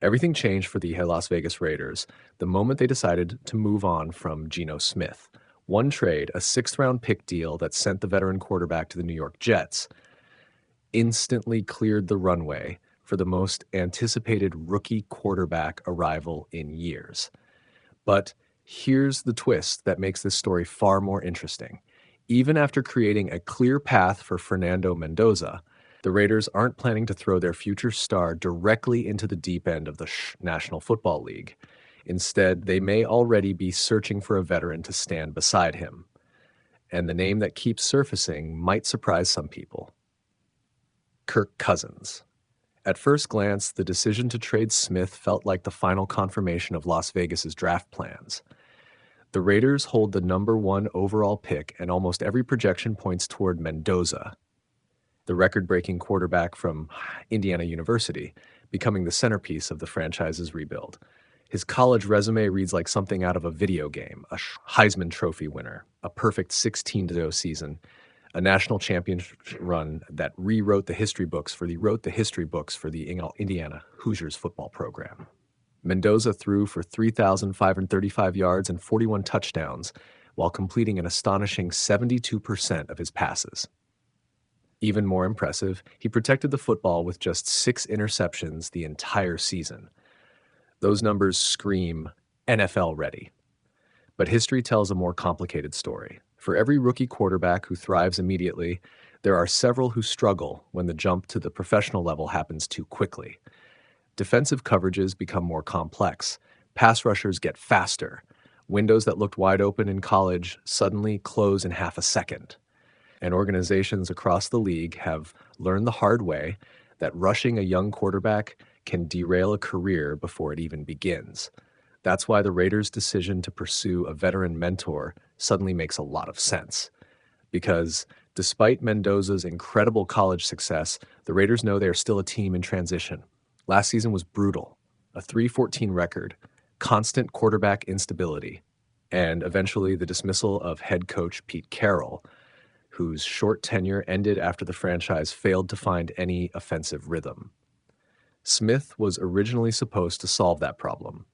Everything changed for the Las Vegas Raiders the moment they decided to move on from Geno Smith. One trade, a sixth-round pick deal that sent the veteran quarterback to the New York Jets, instantly cleared the runway for the most anticipated rookie quarterback arrival in years. But here's the twist that makes this story far more interesting. Even after creating a clear path for Fernando Mendoza, the Raiders aren't planning to throw their future star directly into the deep end of the National Football League. Instead, they may already be searching for a veteran to stand beside him. And the name that keeps surfacing might surprise some people. Kirk Cousins. At first glance, the decision to trade Smith felt like the final confirmation of Las Vegas's draft plans. The Raiders hold the number 1 overall pick, and almost every projection points toward Mendoza, the record-breaking quarterback from Indiana University, becoming the centerpiece of the franchise's rebuild. His college resume reads like something out of a video game: a Heisman Trophy winner, a perfect 16-0 season, a national championship run that rewrote the history books for the Indiana Hoosiers football program. Mendoza threw for 3,535 yards and 41 touchdowns while completing an astonishing 72% of his passes. Even more impressive, he protected the football with just 6 interceptions the entire season. Those numbers scream NFL ready. But history tells a more complicated story. For every rookie quarterback who thrives immediately, there are several who struggle when the jump to the professional level happens too quickly. Defensive coverages become more complex. Pass rushers get faster. Windows that looked wide open in college suddenly close in half a second. And organizations across the league have learned the hard way that rushing a young quarterback can derail a career before it even begins. That's why the Raiders' decision to pursue a veteran mentor suddenly makes a lot of sense. Because despite Mendoza's incredible college success, the Raiders know they are still a team in transition. Last season was brutal, a 3-14 record, constant quarterback instability, and eventually the dismissal of head coach Pete Carroll, whose short tenure ended after the franchise failed to find any offensive rhythm. Smith was originally supposed to solve that problem.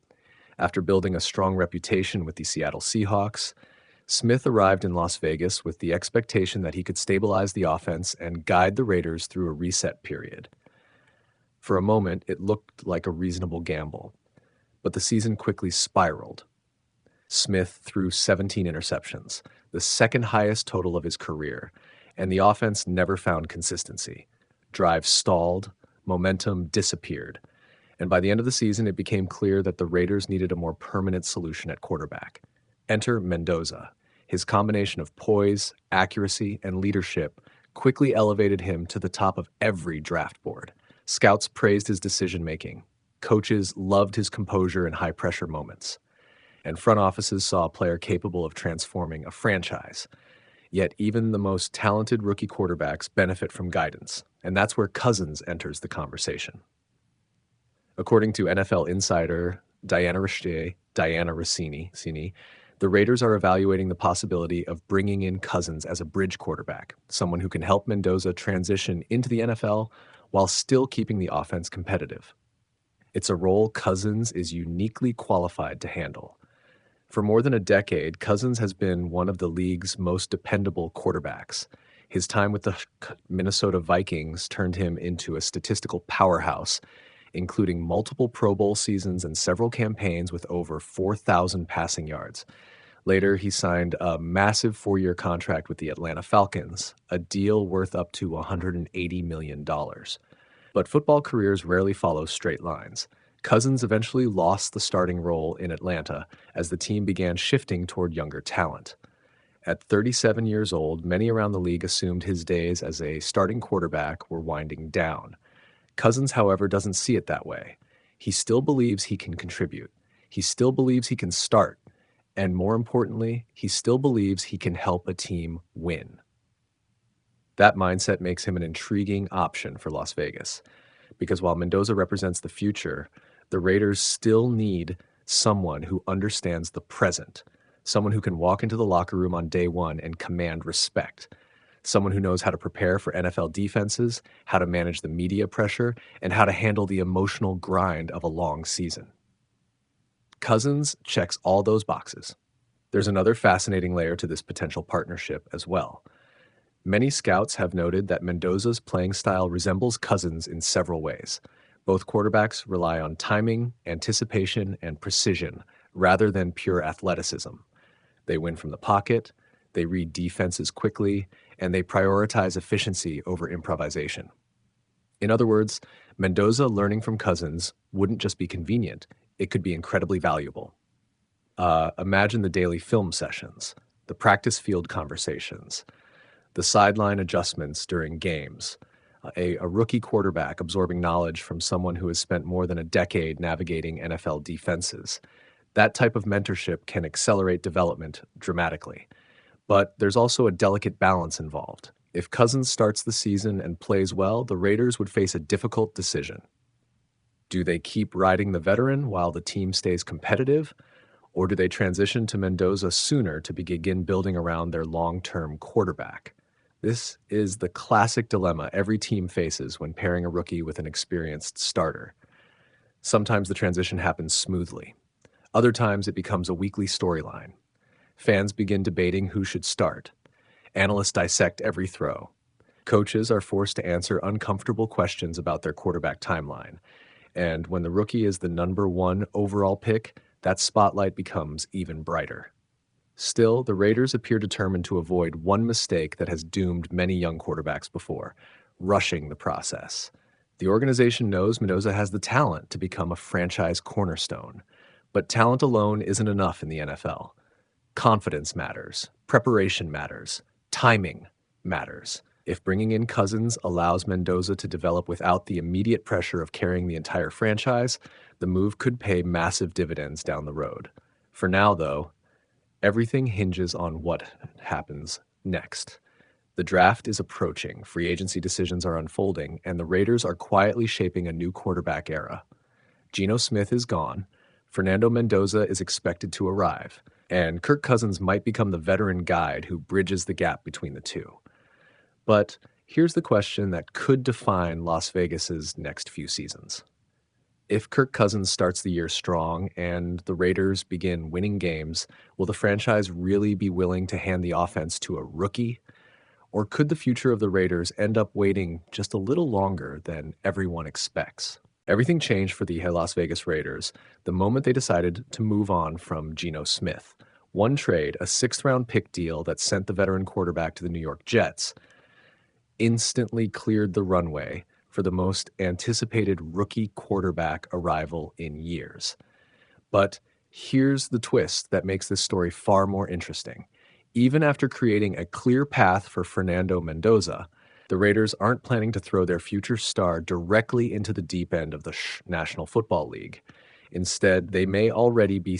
After building a strong reputation with the Seattle Seahawks, Smith arrived in Las Vegas with the expectation that he could stabilize the offense and guide the Raiders through a reset period. For a moment, it looked like a reasonable gamble, but the season quickly spiraled. Smith threw 17 interceptions, the second highest total of his career, and the offense never found consistency. Drives stalled, momentum disappeared, and by the end of the season, it became clear that the Raiders needed a more permanent solution at quarterback. Enter Mendoza. His combination of poise, accuracy, and leadership quickly elevated him to the top of every draft board. Scouts praised his decision-making. Coaches loved his composure in high-pressure moments. And front offices saw a player capable of transforming a franchise. Yet even the most talented rookie quarterbacks benefit from guidance, and that's where Cousins enters the conversation. According to NFL insider Diana Rossini, the Raiders are evaluating the possibility of bringing in Cousins as a bridge quarterback, someone who can help Mendoza transition into the NFL while still keeping the offense competitive. It's a role Cousins is uniquely qualified to handle. For more than a decade, Cousins has been one of the league's most dependable quarterbacks. His time with the Minnesota Vikings turned him into a statistical powerhouse, including multiple Pro Bowl seasons and several campaigns with over 4,000 passing yards. Later, he signed a massive 4-year contract with the Atlanta Falcons, a deal worth up to $180 million. But football careers rarely follow straight lines. Cousins eventually lost the starting role in Atlanta as the team began shifting toward younger talent. At 37 years old, many around the league assumed his days as a starting quarterback were winding down. Cousins, however, doesn't see it that way. He still believes he can contribute. He still believes he can start. And more importantly, he still believes he can help a team win. That mindset makes him an intriguing option for Las Vegas, because while Mendoza represents the future, the Raiders still need someone who understands the present, someone who can walk into the locker room on day one and command respect, someone who knows how to prepare for NFL defenses, how to manage the media pressure, and how to handle the emotional grind of a long season. Cousins checks all those boxes. There's another fascinating layer to this potential partnership as well. Many scouts have noted that Mendoza's playing style resembles Cousins in several ways. Both quarterbacks rely on timing, anticipation, and precision rather than pure athleticism. They win from the pocket, they read defenses quickly, and they prioritize efficiency over improvisation. In other words, Mendoza learning from Cousins wouldn't just be convenient, it could be incredibly valuable. Imagine the daily film sessions, the practice field conversations, the sideline adjustments during games, a rookie quarterback absorbing knowledge from someone who has spent more than a decade navigating NFL defenses. That type of mentorship can accelerate development dramatically. But there's also a delicate balance involved. If Cousins starts the season and plays well, the Raiders would face a difficult decision. Do they keep riding the veteran while the team stays competitive? Or do they transition to Mendoza sooner to begin building around their long-term quarterback? This is the classic dilemma every team faces when pairing a rookie with an experienced starter. Sometimes the transition happens smoothly. Other times it becomes a weekly storyline. Fans begin debating who should start. Analysts dissect every throw. Coaches are forced to answer uncomfortable questions about their quarterback timeline. And when the rookie is the number 1 overall pick, that spotlight becomes even brighter. Still, the Raiders appear determined to avoid one mistake that has doomed many young quarterbacks before: rushing the process. The organization knows Mendoza has the talent to become a franchise cornerstone. But talent alone isn't enough in the NFL. Confidence matters, preparation matters, timing matters. If bringing in Cousins allows Mendoza to develop without the immediate pressure of carrying the entire franchise, the move could pay massive dividends down the road. For now, though, everything hinges on what happens next. The draft is approaching, free agency decisions are unfolding, and the Raiders are quietly shaping a new quarterback era. Geno Smith is gone, Fernando Mendoza is expected to arrive, and Kirk Cousins might become the veteran guide who bridges the gap between the two. But here's the question that could define Las Vegas's next few seasons. If Kirk Cousins starts the year strong and the Raiders begin winning games, will the franchise really be willing to hand the offense to a rookie? Or could the future of the Raiders end up waiting just a little longer than everyone expects? Everything changed for the Las Vegas Raiders the moment they decided to move on from Geno Smith. One trade, a 6th-round pick deal that sent the veteran quarterback to the New York Jets, instantly cleared the runway for the most anticipated rookie quarterback arrival in years. But here's the twist that makes this story far more interesting. Even after creating a clear path for Fernando Mendoza, the Raiders aren't planning to throw their future star directly into the deep end of the National Football League. Instead, they may already be